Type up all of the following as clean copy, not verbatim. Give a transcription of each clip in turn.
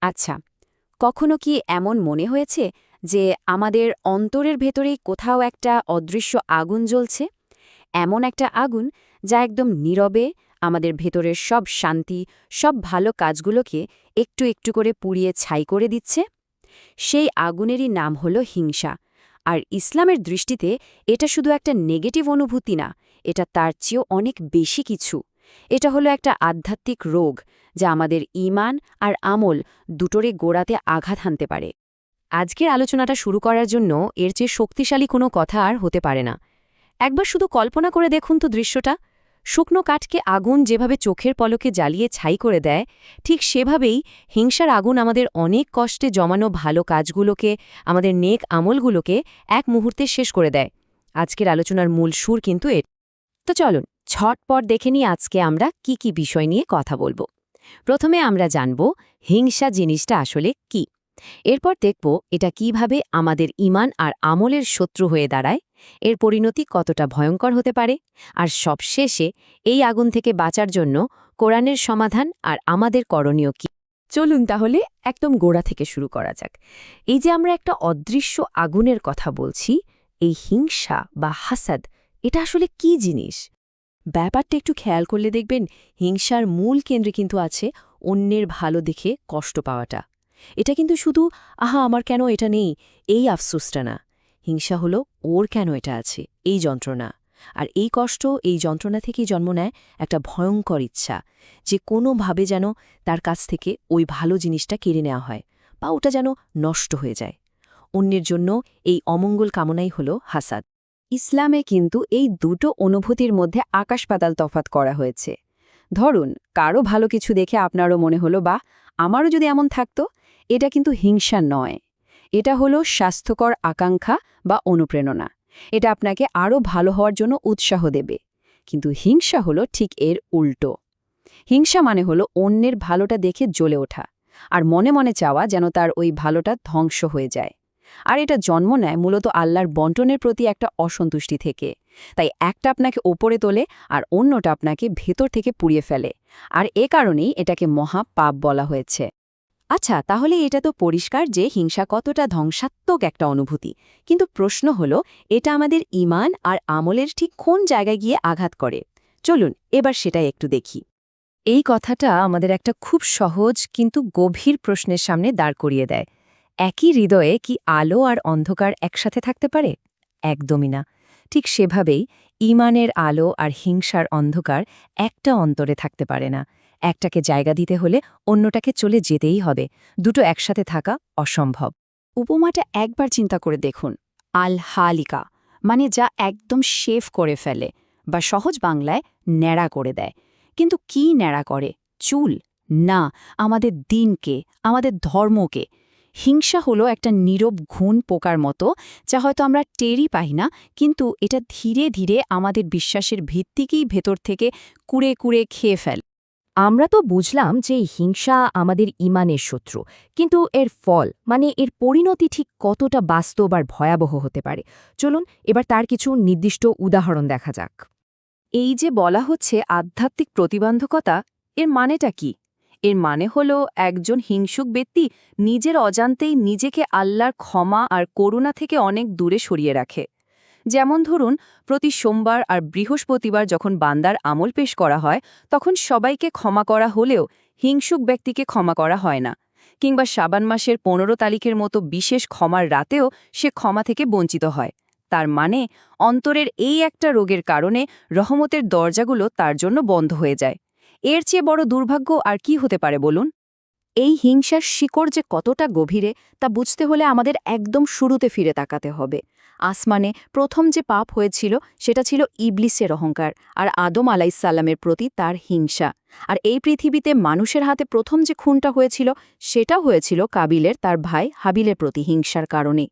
আচ্ছা, কখনো কি এমন মনে হয়েছে যে আমাদের অন্তরের ভেতরেই কোথাও একটা অদৃশ্য আগুন জ্বলছে? এমন একটা আগুন যা একদম নীরবে আমাদের ভেতরের সব শান্তি, সব ভালো কাজগুলোকে একটু একটু করে পুড়িয়ে ছাই করে দিচ্ছে? সেই আগুনেরই নাম হলো হিংসা। আর ইসলামের দৃষ্টিতে এটা শুধু একটা নেগেটিভ অনুভূতি না, এটা তার চেয়েও অনেক বেশি কিছু। এটা হলো একটা আধ্যাত্মিক রোগ যা আমাদের ঈমান আর আমল দুটোরই গোড়াতে আঘাত হানতে পারে। আজকের আলোচনাটা শুরু করার জন্য এর চেয়ে শক্তিশালী কোনো কথা আর হতে পারে না। একবার শুধু কল্পনা করে দেখুন তো দৃশ্যটা। শুকনো কাঠকে আগুন যেভাবে চোখের পলকে জ্বালিয়ে ছাই করে দেয়, ঠিক সেভাবেই হিংসার আগুন আমাদের অনেক কষ্টে জমানো ভালো কাজগুলোকে, আমাদের নেক আমলগুলোকে এক মুহূর্তে শেষ করে দেয়। আজকের আলোচনার মূল সুর কিন্তু তো চলুন ঝটপট দেখে নিই আজকে আমরা কি কি বিষয় নিয়ে কথা বলবো। প্রথমে আমরা জানব হিংসা জিনিসটা আসলে কি। এরপর দেখব এটা কিভাবে আমাদের ঈমান আর আমলের শত্রু হয়ে দাঁড়ায়, এর পরিণতি কতটা ভয়ঙ্কর হতে পারে, আর সবশেষে এই আগুন থেকে বাঁচার জন্য কোরআনের সমাধান আর আমাদের করণীয় কি। চলুন তাহলে একদম গোড়া থেকে শুরু করা যাক। এই যে আমরা একটা অদৃশ্য আগুনের কথা বলছি, এই হিংসা বা হাসাদ, এটা আসলে কি জিনিস? ব্যাপারটা একটু খেয়াল করলে দেখবেন হিংসার মূল কেন্দ্রে কিন্তু আছে অন্যের ভালো দেখে কষ্ট পাওয়াটা। এটা কিন্তু শুধু আহা আমার কেন এটা নেই এই আফসোসটা না। হিংসা হলো ওর কেন এটা আছে এই যন্ত্রণা। আর এই কষ্ট, এই যন্ত্রণা থেকেই জন্ম নেয় একটা ভয়ঙ্কর ইচ্ছা যে কোনোভাবে যেন তার কাছ থেকে ওই ভালো জিনিসটা কেড়ে নেওয়া হয় বা ওটা যেন নষ্ট হয়ে যায়। অন্যের জন্য এই অমঙ্গল কামনাই হল হাসাদ। ইসলামে কিন্তু এই দুটো অনুভূতির মধ্যে আকাশ-পাতাল তফাৎ করা হয়েছে। ধরুন কারো ভালো কিছু দেখে আপনারও মনে হলো বা আমারও যদি এমন থাকতো, এটা কিন্তু হিংসা নয়। এটা হলো স্বাস্থ্যকর আকাঙ্ক্ষা বা অনুপ্রেরণা। এটা আপনাকে আরও ভালো হওয়ার জন্য উৎসাহ দেবে। কিন্তু হিংসা হলো ঠিক এর উল্টো। হিংসা মানে হলো অন্যের ভালোটা দেখে জ্বলে ওঠা আর মনে মনে চাওয়া যেন তার ওই ভালোটা ধ্বংস হয়ে যায়। আর এটা জন্ম নেয় মূলত আল্লাহর বন্টনের প্রতি একটা অসন্তুষ্টি থেকে। তাই একটা আপনাকে ওপরে তোলে আর অন্যটা আপনাকে ভেতর থেকে পুড়িয়ে ফেলে। আর এ কারণেই এটাকে মহা পাপ বলা হয়েছে। আচ্ছা, তাহলে এটা তো পরিষ্কার যে হিংসা কতটা ধ্বংসাত্মক একটা অনুভূতি। কিন্তু প্রশ্ন হলো, এটা আমাদের ঈমান আর আমলের ঠিক কোন জায়গায় গিয়ে আঘাত করে? চলুন এবার সেটা একটু দেখি। এই কথাটা আমাদের একটা খুব সহজ কিন্তু গভীর প্রশ্নের সামনে দাঁড় করিয়ে দেয়। একই হৃদয়ে কি আলো আর অন্ধকার একসাথে থাকতে পারে? একদমই না। ঠিক সেভাবেই ঈমানের আলো আর হিংসার অন্ধকার একটা অন্তরে থাকতে পারে না। একটাকে জায়গা দিতে হলে অন্যটাকে চলে যেতেই হবে। দুটো একসাথে থাকা অসম্ভব। উপমাটা একবার চিন্তা করে দেখুন। আল হালিকা মানে যা একদম শেভ করে ফেলে, বা সহজ বাংলায় ন্যাড়া করে দেয়। কিন্তু কি ন্যাড়া করে? চুল? না, আমাদের দিনকে, আমাদের ধর্মকে। হিংসা হলো একটা নীরব ঘুণ পোকার মতো, যা হয়তো আমরা টেরই পাই না, কিন্তু এটা ধীরে ধীরে আমাদের বিশ্বাসের ভিত্তিকেই ভেতর থেকে কুড়ে কুড়ে খেয়ে ফেলে। আমরা তো বুঝলাম যে এই হিংসা আমাদের ঈমানের শত্রু, কিন্তু এর ফল মানে এর পরিণতি ঠিক কতটা বাস্তব আর ভয়াবহ হতে পারে, চলুন এবার তার কিছু নির্দিষ্ট উদাহরণ দেখা যাক। এই যে বলা হচ্ছে আধ্যাত্মিক প্রতিবন্ধকতা, এর মানেটা কি? এর মানে হলো একজন হিংসুক ব্যক্তি নিজের অজান্তেই নিজেকে আল্লাহর ক্ষমা আর করুণা থেকে অনেক দূরে সরিয়ে রাখে। যেমন ধরুন, প্রতি সোমবার আর বৃহস্পতিবার যখন বান্দার আমল পেশ করা হয়, তখন সবাইকে ক্ষমা করা হলেও হিংসুক ব্যক্তিকে ক্ষমা করা হয় না। কিংবা শাবান মাসের ১৫ তারিখের মতো বিশেষ ক্ষমার রাতেও সে ক্ষমা থেকে বঞ্চিত হয়। তার মানে অন্তরের এই একটা রোগের কারণে রহমতের দরজাগুলো তার জন্য বন্ধ হয়ে যায়। এর চেয়ে বড় দুর্ভাগ্য আর কি হতে পারে বলুন? এই হিংসার শিকড় যে কতটা গভীরে তা বুঝতে হলে আমাদের একদম শুরুতে ফিরে তাকাতে হবে। আসমানে প্রথম যে পাপ হয়েছিল সেটা ছিল ইবলিসের অহংকার আর আদম আলাইসাল্লামের প্রতি তার হিংসা। আর এই পৃথিবীতে মানুষের হাতে প্রথম যে খুনটা হয়েছিল সেটাও হয়েছিল কাবিলের তার ভাই হাবিলের প্রতি হিংসার কারণে।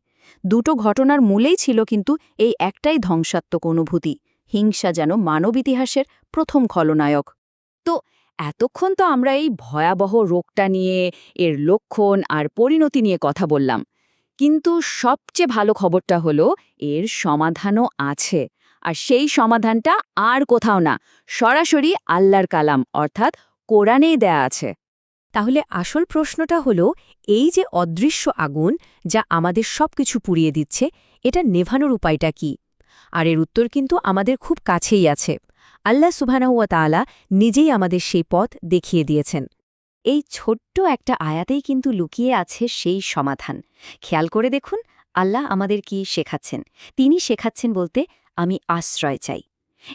দুটো ঘটনার মূলেই ছিল কিন্তু এই একটাই ধ্বংসাত্মক অনুভূতি। হিংসা যেন মানব ইতিহাসের প্রথম খলনায়ক। তো এতক্ষণ তো আমরা এই ভয়াবহ রোগটা নিয়ে, এর লক্ষণ আর পরিণতি নিয়ে কথা বললাম, কিন্তু সবচেয়ে ভালো খবরটা হলো এর সমাধানও আছে। আর সেই সমাধানটা আর কোথাও না, সরাসরি আল্লাহর কালাম অর্থাৎ কোরআনেই দেয়া আছে। তাহলে আসল প্রশ্নটা হলো, এই যে অদৃশ্য আগুন যা আমাদের সবকিছু পুড়িয়ে দিচ্ছে, এটা নেভানোর উপায়টা কি? আর এর উত্তর কিন্তু আমাদের খুব কাছেই আছে। আল্লাহ সুবহানাহু ওয়া তাআলা নিজেই আমাদের সেই পথ দেখিয়ে দিয়েছেন। এই ছোট্ট একটা আয়াতেই কিন্তু লুকিয়ে আছে সেই সমাধান। খেয়াল করে দেখুন, আল্লাহ আমাদের কি শেখাচ্ছেন। তিনি শেখাচ্ছেন বলতে, আমি আশ্রয় চাই।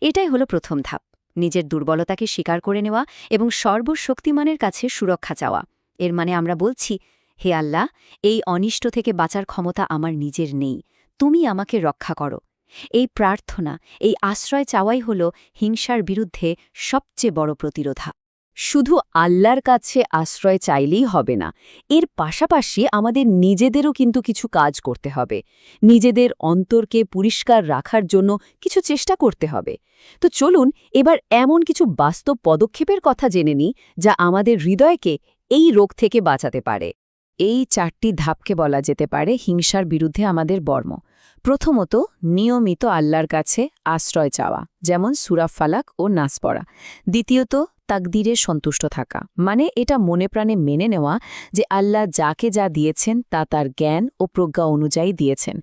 এটাই হলো প্রথম ধাপ, নিজের দুর্বলতাকে স্বীকার করে নেওয়া এবং সর্বশক্তিমানের কাছে সুরক্ষা চাওয়া। এর মানে আমরা বলছি, হে আল্লাহ, এই অনিষ্ট থেকে বাঁচার ক্ষমতা আমার নিজের নেই, তুমি আমাকে রক্ষা করো। এই প্রার্থনা, এই আশ্রয় চাওয়াই হল হিংসার বিরুদ্ধে সবচেয়ে বড় প্রতিরোধা। শুধু আল্লাহর কাছে আশ্রয় চাইলেই হবে না, এর পাশাপাশি আমাদের নিজেদেরও কিন্তু কিছু কাজ করতে হবে। নিজেদের অন্তরকে পরিষ্কার রাখার জন্য কিছু চেষ্টা করতে হবে। তো চলুন এবার এমন কিছু বাস্তব পদক্ষেপের কথা জেনে নিই, যা আমাদের হৃদয়কে এই রোগ থেকে বাঁচাতে পারে। এই 4টি ধাপকে বলা যেতে পারে হিংসার বিরুদ্ধে আমাদের বর্ম। প্রথমত, নিয়মিত আল্লাহর কাছে আশ্রয় চাওয়া, যেমন সূরা ফালাক ও নাস পড়া। দ্বিতীয়ত, তাকদীরে সন্তুষ্ট থাকা, মানে এটা মনে প্রাণে মেনে নেওয়া যে আল্লাহ যাকে যা দিয়েছেন তা তার জ্ঞান ও প্রজ্ঞা অনুযায়ী দিয়েছেন।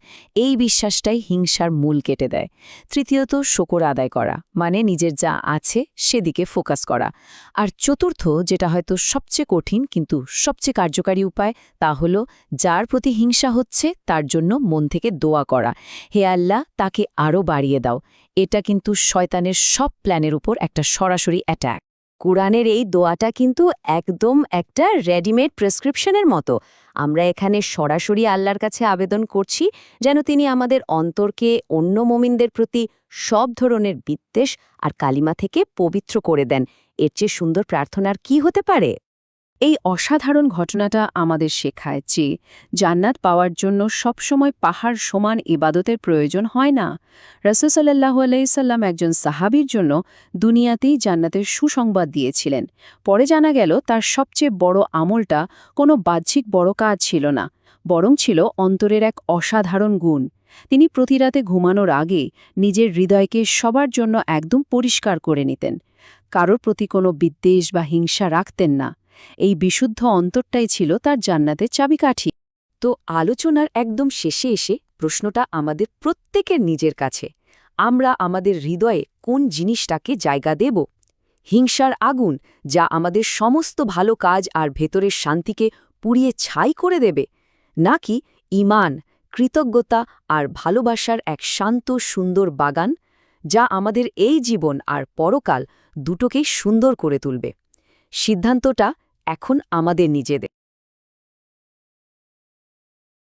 এই বিশ্বাসটাই হিংসার মূল কেটে দেয়। তৃতীয়ত, শকর আদায় করা, মানে নিজের যা আছে সেদিকে ফোকাস করা। আর চতুর্থ, যেটা হয়তো সবচেয়ে কঠিন কিন্তু সবচেয়ে কার্যকারী উপায়, তা হলো যার প্রতি হিংসা হচ্ছে তার জন্য মন থেকে দোয়া করা, হে আল্লাহ, তাকে আরও বাড়িয়ে দাও। এটা কিন্তু শয়তানের সব প্ল্যানের উপর একটা সরাসরি অ্যাটাক। কুরআনের এই দোয়াটা কিন্তু একদম একটা রেডিমেড প্রেসক্রিপশনের মতো। আমরা এখানে সরাসরি আল্লাহর কাছে আবেদন করছি যেন তিনি আমাদের অন্তরকে অন্য মুমিনদের প্রতি সব ধরনের বিদ্বেষ আর কালিমা থেকে পবিত্র করে দেন। এর চেয়ে সুন্দর প্রার্থনার কি হতে পারে? এই অসাধারণ ঘটনাটা আমাদের শেখায় যে জান্নাত পাওয়ার জন্য সবসময় পাহাড় সমান ইবাদতের প্রয়োজন হয় না। রাসূল সাল্লাল্লাহু আলাইহি সাল্লাম একজন সাহাবীর জন্য দুনিয়াতেই জান্নাতের সুসংবাদ দিয়েছিলেন। পরে জানা গেল তার সবচেয়ে বড় আমলটা কোনো বাহ্যিক বড় কাজ ছিল না, বরং ছিল অন্তরের এক অসাধারণ গুণ। তিনি প্রতি রাতে ঘুমানোর আগে নিজের হৃদয়কে সবার জন্য একদম পরিষ্কার করে নিতেন। কারোর প্রতি কোনো বিদ্বেষ বা হিংসা রাখতেন না। এই বিশুদ্ধ অন্তরটাই ছিল তার জান্নাতের চাবিকাঠি। তো আলোচনার একদম শেষে এসে প্রশ্নটা আমাদের প্রত্যেকের নিজের কাছে, আমরা আমাদের হৃদয়ে কোন জিনিসটাকে জায়গা দেব? হিংসার আগুন যা আমাদের সমস্ত ভালো কাজ আর ভেতরের শান্তিকে পুড়িয়ে ছাই করে দেবে, নাকি ঈমান, কৃতজ্ঞতা আর ভালোবাসার এক শান্ত সুন্দর বাগান যা আমাদের এই জীবন আর পরকাল দুটোকেই সুন্দর করে তুলবে? সিদ্ধান্তটা এখন আমাদের নিজেদের।